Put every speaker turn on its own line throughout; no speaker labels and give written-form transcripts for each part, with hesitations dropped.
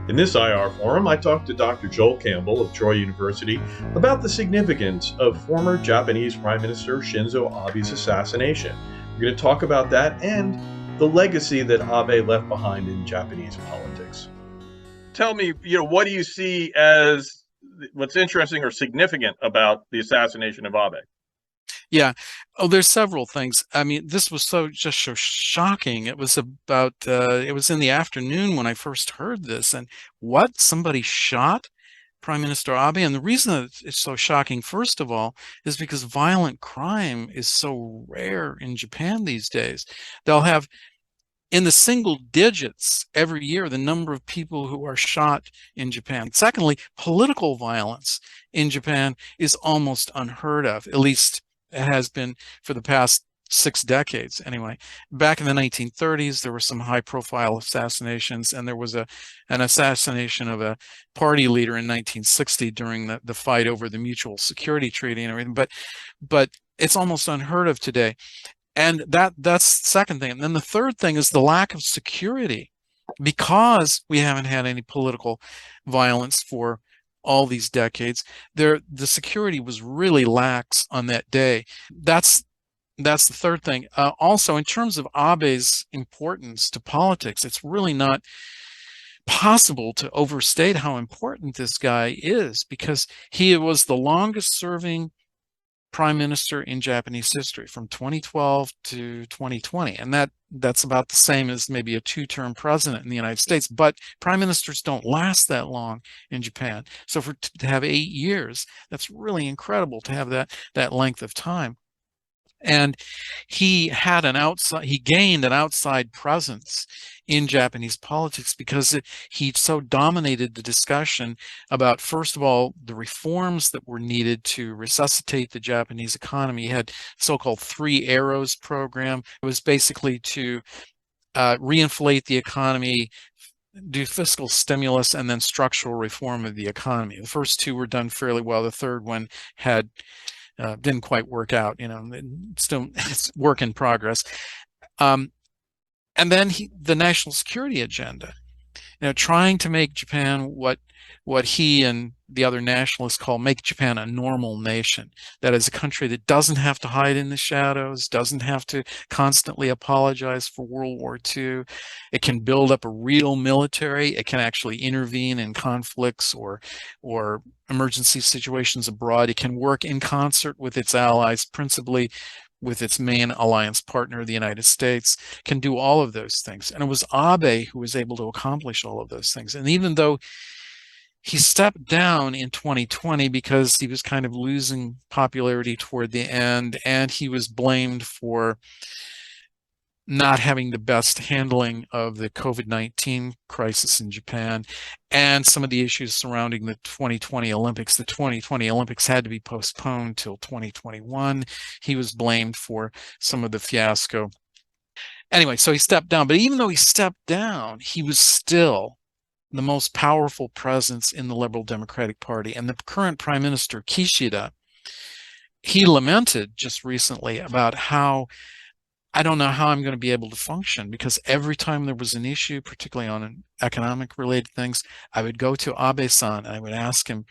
In this IR forum, I talked to Dr. Joel Campbell of Troy University about the significance of former Japanese Prime Minister Shinzo Abe's assassination. We're going to talk about that and the legacy that Abe left behind in Japanese politics. Tell me, what do you see as what's interesting or significant about the assassination of Abe?
Yeah. Oh, there's several things. I mean, this was so shocking. It was it was in the afternoon when I first heard this. And what? Somebody shot Prime Minister Abe? And the reason that it's so shocking, first of all, is because violent crime is so rare in Japan these days. They'll have in the single digits every year the number of people who are shot in Japan. Secondly, political violence in Japan is almost unheard of, at least it has been for the past 6 decades anyway. Back in the 1930s, there were some high-profile assassinations, and there was an assassination of a party leader in 1960 during the fight over the Mutual Security Treaty and everything. But it's almost unheard of today. And that's the second thing. And then the third thing is the lack of security, because we haven't had any political violence for all these decades. The security was really lax on that day. That's the third thing. Also, in terms of Abe's importance to politics, it's really not possible to overstate how important this guy is, because he was the longest serving prime minister in Japanese history from 2012 to 2020. And that's about the same as maybe a two-term president in the United States. But prime ministers don't last that long in Japan. So to have 8 years, that's really incredible to have that length of time. And he gained an outside presence in Japanese politics because he so dominated the discussion about, first of all, the reforms that were needed to resuscitate the Japanese economy. He had so-called Three Arrows program. It was basically to reinflate the economy, do fiscal stimulus, and then structural reform of the economy. The first two were done fairly well. The third one didn't quite work out. It's work in progress. And then the national security agenda, trying to make Japan what he and the other nationalists make Japan a normal nation. That is, a country that doesn't have to hide in the shadows, doesn't have to constantly apologize for World War II. It can build up a real military. It can actually intervene in conflicts or emergency situations abroad. It can work in concert with its allies, principally with its main alliance partner, the United States, can do all of those things. And it was Abe who was able to accomplish all of those things. And even though he stepped down in 2020 because he was kind of losing popularity toward the end, and he was blamed for not having the best handling of the COVID-19 crisis in Japan and some of the issues surrounding the 2020 Olympics. The 2020 Olympics had to be postponed till 2021. He was blamed for some of the fiasco. Anyway, so he stepped down. But even though he stepped down, he was still the most powerful presence in the Liberal Democratic Party. And the current Prime Minister, Kishida, he lamented just recently about how, I don't know how I'm going to be able to function, because every time there was an issue, particularly on economic related things, I would go to Abe-san and I would ask him,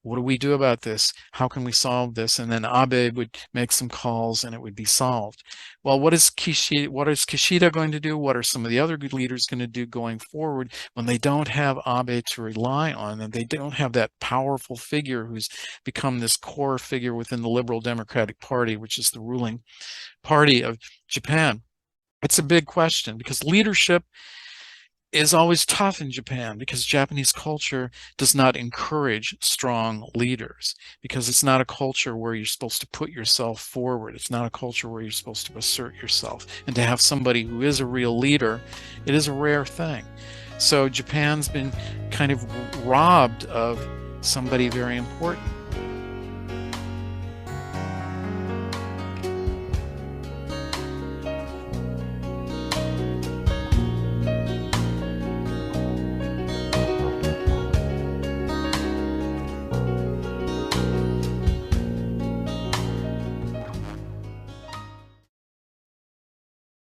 what do we do about this? How can we solve this? And then Abe would make some calls and it would be solved. Well, what is Kishida going to do? What are some of the other good leaders going to do going forward when they don't have Abe to rely on, and they don't have that powerful figure who's become this core figure within the Liberal Democratic Party, which is the ruling party of Japan? It's a big question, because leadership is always tough in Japan, because Japanese culture does not encourage strong leaders, because it's not a culture where you're supposed to put yourself forward. It's not a culture where you're supposed to assert yourself. And to have somebody who is a real leader, it is a rare thing. So Japan's been kind of robbed of somebody very important.